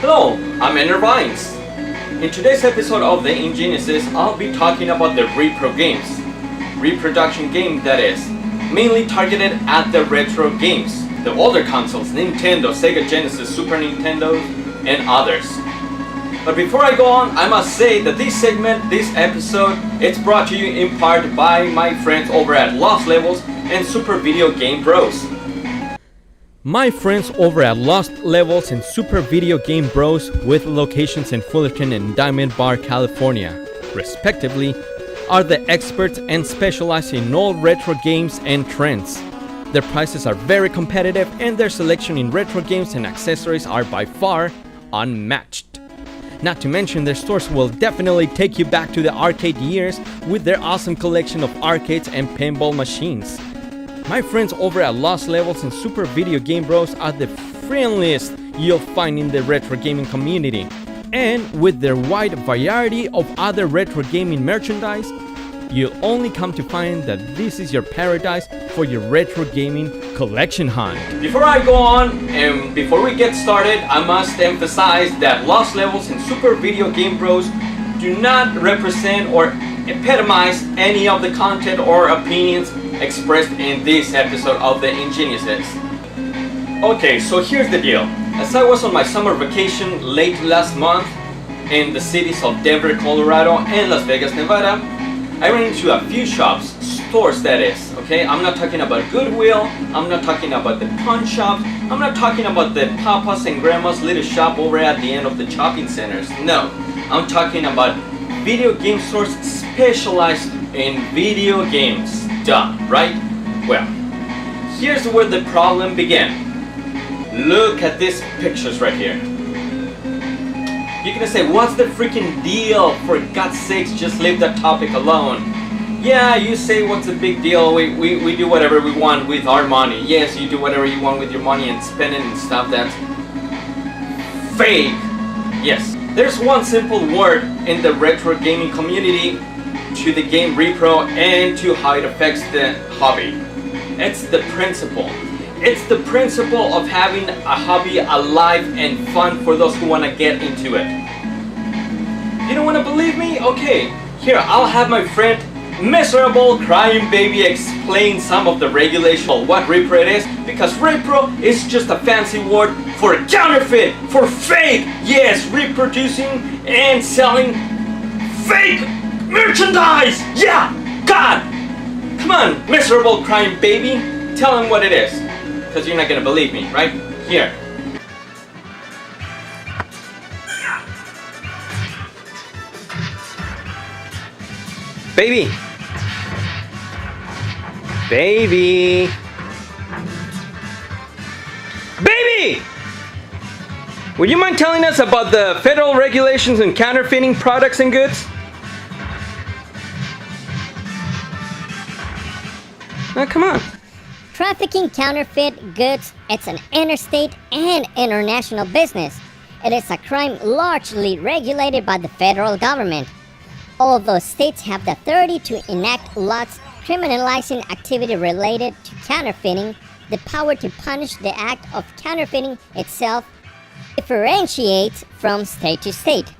Hello, I'm Vines. In today's episode of The Ingeniouses, I'll be talking about the REPRO Games. Reproduction game that is, mainly targeted at the retro games, the older consoles, Nintendo, Sega Genesis, Super Nintendo, and others. But before I go on, I must say that this episode, it's brought to you in part by my friends over at Lost Levels and Super Video Game Bros. My friends over at Lost Levels and Super Video Game Bros, with locations in Fullerton and Diamond Bar, California, respectively, are the experts and specialize in all retro games and trends. Their prices are very competitive and their selection in retro games and accessories are by far unmatched. Not to mention, their stores will definitely take you back to the arcade years with their awesome collection of arcades and pinball machines. My friends over at Lost Levels and Super Video Game Bros are the friendliest you'll find in the retro gaming community. And with their wide variety of other retro gaming merchandise, you'll only come to find that this is your paradise for your retro gaming collection hunt. Before I go on, and before we get started, I must emphasize that Lost Levels and Super Video Game Bros do not represent or epitomize any of the content or opinions expressed in this episode of The Ingeniouses. Okay, so here's the deal. As I was on my summer vacation late last month in the cities of Denver, Colorado and Las Vegas, Nevada, I ran into a few stores that is, okay? I'm not talking about Goodwill, I'm not talking about the pawn shops, I'm not talking about the papa's and grandma's little shop over at the end of the shopping centers. No, I'm talking about video game stores specialized in video games. Duh, right? Well, here's where the problem began. Look at these pictures right here. You're gonna say, what's the freaking deal? For God's sakes, just leave that topic alone. Yeah, you say, what's the big deal? We do whatever we want with our money. Yes, you do whatever you want with your money and spend it and stuff. That's fake. Yes, there's one simple word in the retro gaming community to the game Repro and to how it affects the hobby. It's the principle. It's the principle of having a hobby alive and fun for those who want to get into it. You don't want to believe me? Okay, here, I'll have my friend Miserable Crying Baby explain some of the regulations of what Repro it is, because Repro is just a fancy word for counterfeit, for fake. Yes, reproducing and selling fake merchandise! Yeah! God! Come on, Miserable Crying Baby, tell him what it is. Because you're not gonna believe me, right? Here. Baby! Baby! Baby! Would you mind telling us about the federal regulations on counterfeiting products and goods? Now, come on. Trafficking counterfeit goods, it's an interstate and international business. It is a crime largely regulated by the federal government. Although states have the authority to enact laws criminalizing activity related to counterfeiting, the power to punish the act of counterfeiting itself differentiates from state to state.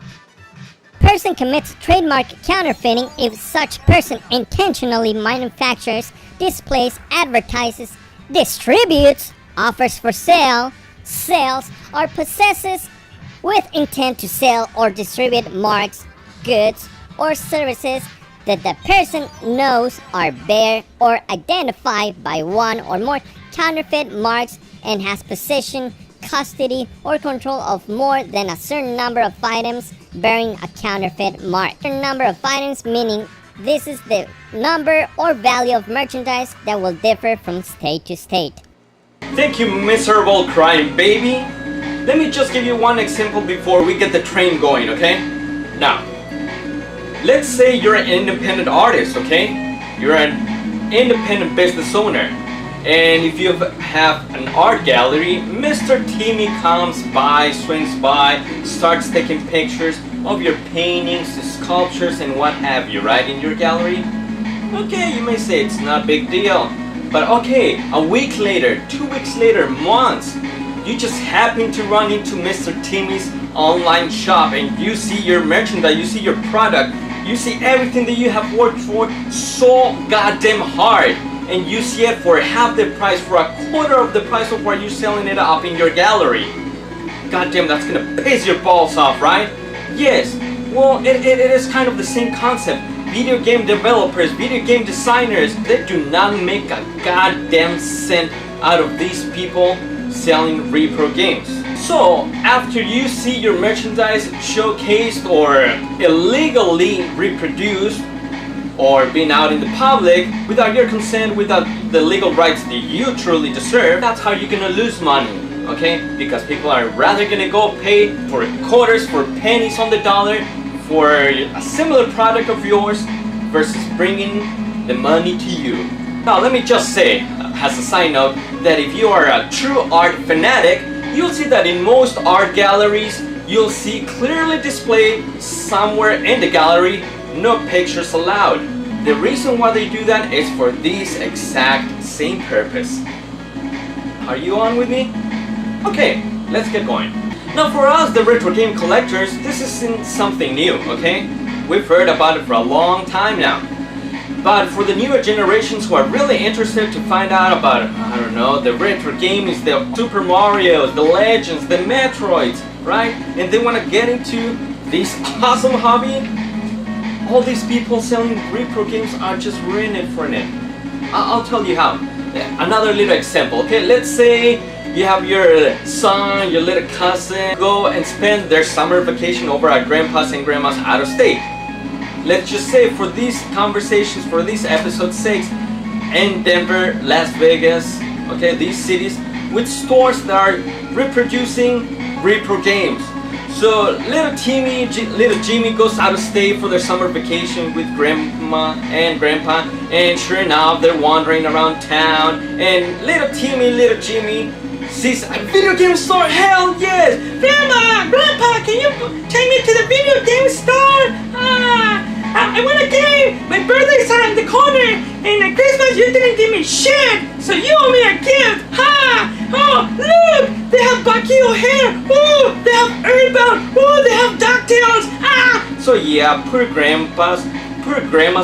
Person commits trademark counterfeiting if such person intentionally manufactures, displays, advertises, distributes, offers for sale, sells, or possesses with intent to sell or distribute marks, goods, or services that the person knows are bear or identified by one or more counterfeit marks and has possession, custody, or control of more than a certain number of items bearing a counterfeit mark. A certain number of items meaning this is the number or value of merchandise that will differ from state to state. Thank you, Miserable Crying Baby. Let me just give you one example before we get the train going, okay? Now, let's say you're an independent artist, okay? You're an independent business owner. And if you have an art gallery, Mr. Timmy comes by, swings by, starts taking pictures of your paintings, sculptures, and what have you, right, in your gallery? Okay, you may say it's not a big deal. But okay, a week later, 2 weeks later, months, you just happen to run into Mr. Timmy's online shop and you see your merchandise, you see your product, you see everything that you have worked for so goddamn hard, and you see it for half the price, for a quarter of the price of what you're selling it up in your gallery. Goddamn, that's gonna piss your balls off, right? Yes, well, it is kind of the same concept. Video game developers, video game designers, they do not make a goddamn cent out of these people selling repro games. So, after you see your merchandise showcased or illegally reproduced or being out in the public without your consent, without the legal rights that you truly deserve, that's how you're gonna lose money, okay? Because people are rather gonna go pay for quarters, for pennies on the dollar for a similar product of yours versus bringing the money to you. Now, let me just say, as a side note, that if you are a true art fanatic, you'll see that in most art galleries, you'll see clearly displayed somewhere in the gallery, no pictures allowed. The reason why they do that is for this exact same purpose. Are you on with me? Okay, let's get going. Now for us, the retro game collectors, this isn't something new, okay? We've heard about it for a long time now. But for the newer generations who are really interested to find out about, I don't know, the retro games, the Super Marios, the Legends, the Metroids, right? And they want to get into this awesome hobby, all these people selling repro games are just ruining for it. I'll tell you how. Another little example, okay? Let's say you have your son, your little cousin, go and spend their summer vacation over at grandpa's and grandma's out of state. Let's just say for these conversations, for these episode's sakes, in Denver, Las Vegas, okay, these cities with stores that are reproducing repro games. So little Jimmy goes out of state for their summer vacation with grandma and grandpa, and sure enough they're wandering around town, and little Jimmy sees a video game store. Hell yes! Grandma, grandpa, can you take me to the video game store? I want a game! My birthday's around the corner, and at Christmas you didn't give me shit, so you owe me a gift! Ha! Oh, look! They have Bucky O'Hare! Oh, they have Earthbound! Oh, they have DuckTales! Ah! So yeah, poor grandmas,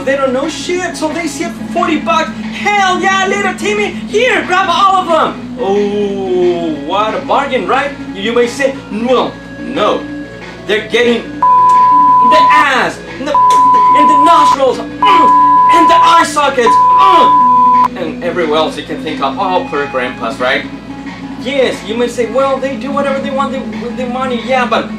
they don't know shit, so they see it for $40. Hell yeah, little Timmy! Here, grab all of them! Oh, what a bargain, right? You may say, no, they're getting the ass, and the nostrils, and the eye sockets, and everywhere else you can think of. Oh, poor grandpas, right? Yes, you may say, well, they do whatever they want with their money. Yeah, but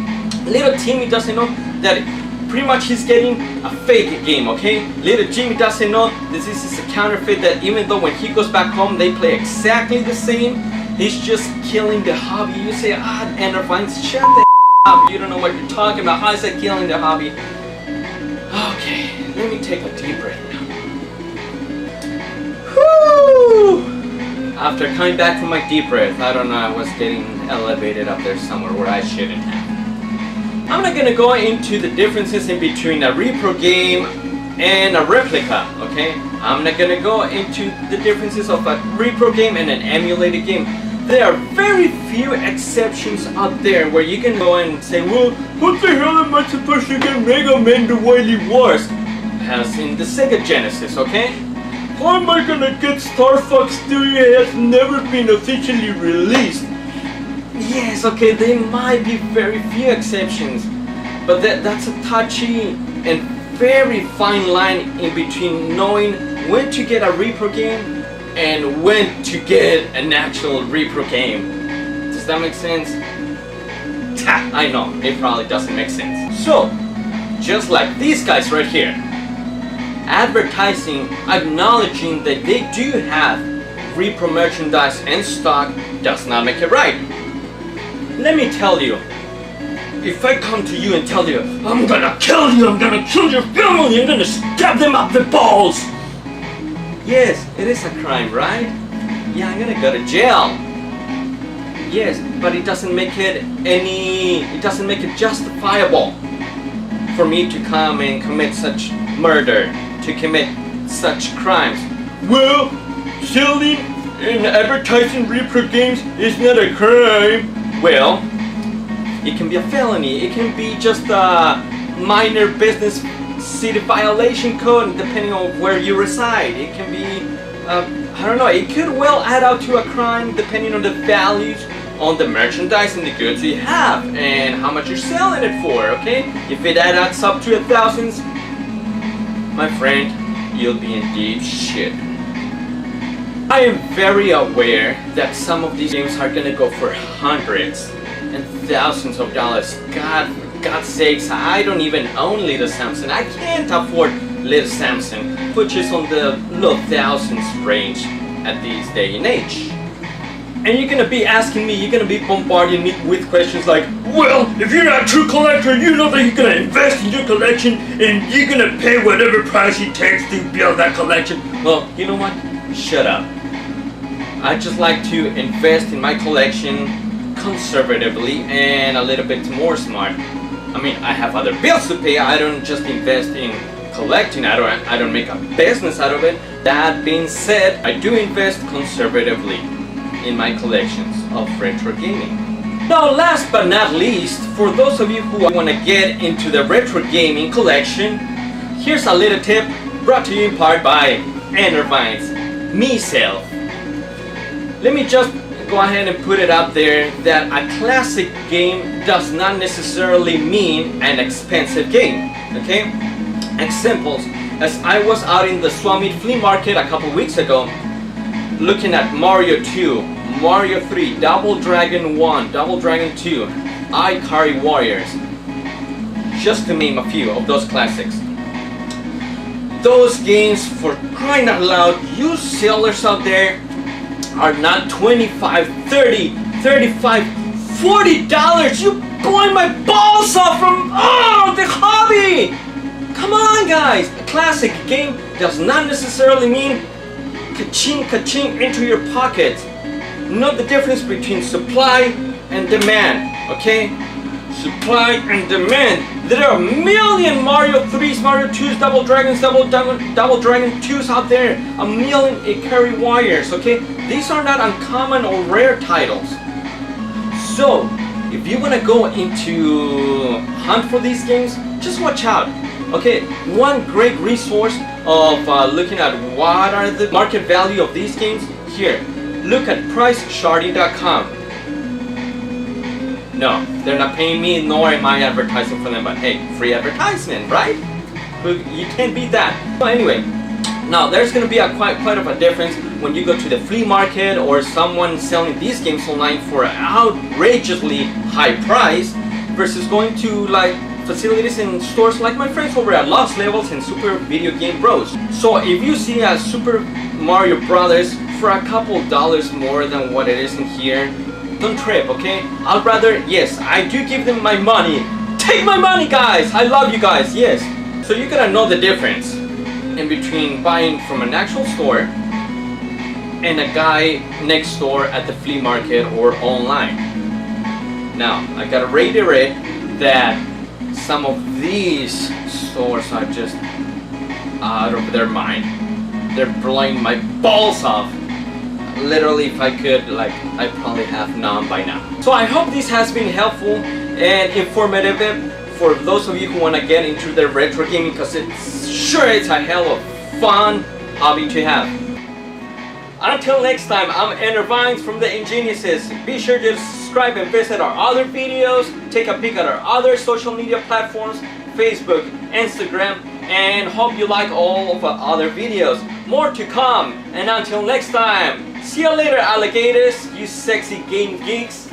little Timmy doesn't know that pretty much he's getting a fake game, okay? Little Jimmy doesn't know this is a counterfeit, that even though when he goes back home they play exactly the same, he's just killing the hobby. You say, Endervines, shut the up. You don't know what you're talking about. How is that killing the hobby? Okay, let me take a deep breath now. Whew! After coming back from my deep breath, I don't know, I was getting elevated up there somewhere where I shouldn't have. I'm not gonna go into the differences in between a repro game and a replica, okay? I'm not gonna go into the differences of a repro game and an emulated game. There are very few exceptions out there where you can go and say, well, what the hell am I supposed to get Mega Man the Wily Wars? As in the Sega Genesis, okay? How am I gonna get Star Fox 3? It has never been officially released. Yes, okay, there might be very few exceptions, but that's a touchy and very fine line in between knowing when to get a repro game and when to get an actual repro game. Does that make sense? I know, it probably doesn't make sense. So, just like these guys right here, advertising, acknowledging that they do have repro merchandise in stock does not make it right. Let me tell you, if I come to you and tell you, I'm gonna kill you, I'm gonna kill your family, I'm gonna stab them up the balls. Yes, it is a crime, right? Yeah, I'm gonna go to jail. Yes, but it doesn't make it justifiable for me to come and commit such murder, to commit such crimes. Well, selling and advertising Repro Games is not a crime. Well, it can be a felony. It can be just a minor business city violation code depending on where you reside. It can be, I don't know, it could well add up to a crime depending on the values on the merchandise and the goods you have and how much you're selling it for, okay? If it adds up to thousands, my friend, you'll be in deep shit. I am very aware that some of these games are gonna go for hundreds and thousands of dollars. God's sakes, I don't even own Little Samson. I can't afford Little Samson, which is on the low thousands range at this day and age. And you're gonna be asking me, you're gonna be bombarding me with questions like, well, if you're not a true collector, you know that you're gonna invest in your collection and you're gonna pay whatever price it takes to build that collection. Well, you know what? Shut up. I just like to invest in my collection conservatively and a little bit more smart. I mean, I have other bills to pay. I don't just invest in collecting. I don't make a business out of it. That being said, I do invest conservatively in my collections of retro gaming. Now, last but not least, for those of you who want to get into the retro gaming collection, here's a little tip brought to you in part by Enervines, myself. Let me just go ahead and put it out there that a classic game does not necessarily mean an expensive game, okay? Examples, as I was out in the Swami flea market a couple weeks ago, looking at Mario 2, Mario 3, Double Dragon 1, Double Dragon 2, Ikari Warriors, just to name a few of those classics. Those games, for crying out loud, you sellers out there are not $25, $30, $35, $40. You blowing my balls off from, the Hobbie! Come on, guys! A classic game does not necessarily mean ka-ching, ka-ching into your pocket. Know the difference between supply and demand, okay? Supply and demand. There are a million Mario 3s, Mario 2s, Double Dragons, Double Dragon 2s out there. A million Ikari Warriors, okay? These are not uncommon or rare titles. So, if you want to go into hunt for these games, just watch out. Okay, one great resource of looking at what are the market value of these games, here, look at pricesharding.com. No, they're not paying me, nor am I advertising for them, but hey, free advertisement, right? You can't beat that. So anyway, now there's going to be quite of a difference when you go to the flea market or someone selling these games online for an outrageously high price versus going to like facilities and stores like my friends over at Lost Levels and Super Video Game Bros. So if you see a Super Mario Brothers for a couple dollars more than what it is in here, don't trip, okay? I'd rather, yes, I do give them my money. Take my money, guys! I love you guys, yes. So you gotta know the difference in between buying from an actual store and a guy next door at the flea market or online. Now, I gotta reiterate that some of these stores are just out of their mind. They're blowing my balls off. Literally, if I could, like, I probably have none by now. So I hope this has been helpful and informative for those of you who want to get into the retro gaming, because it's a hell of fun hobby to have. Until next time, I'm Enervines from the Ingeniouses. Be sure to subscribe and visit our other videos. Take a peek at our other social media platforms, Facebook, Instagram, and hope you like all of our other videos. More to come, and until next time, see you later, alligators, you sexy game geeks.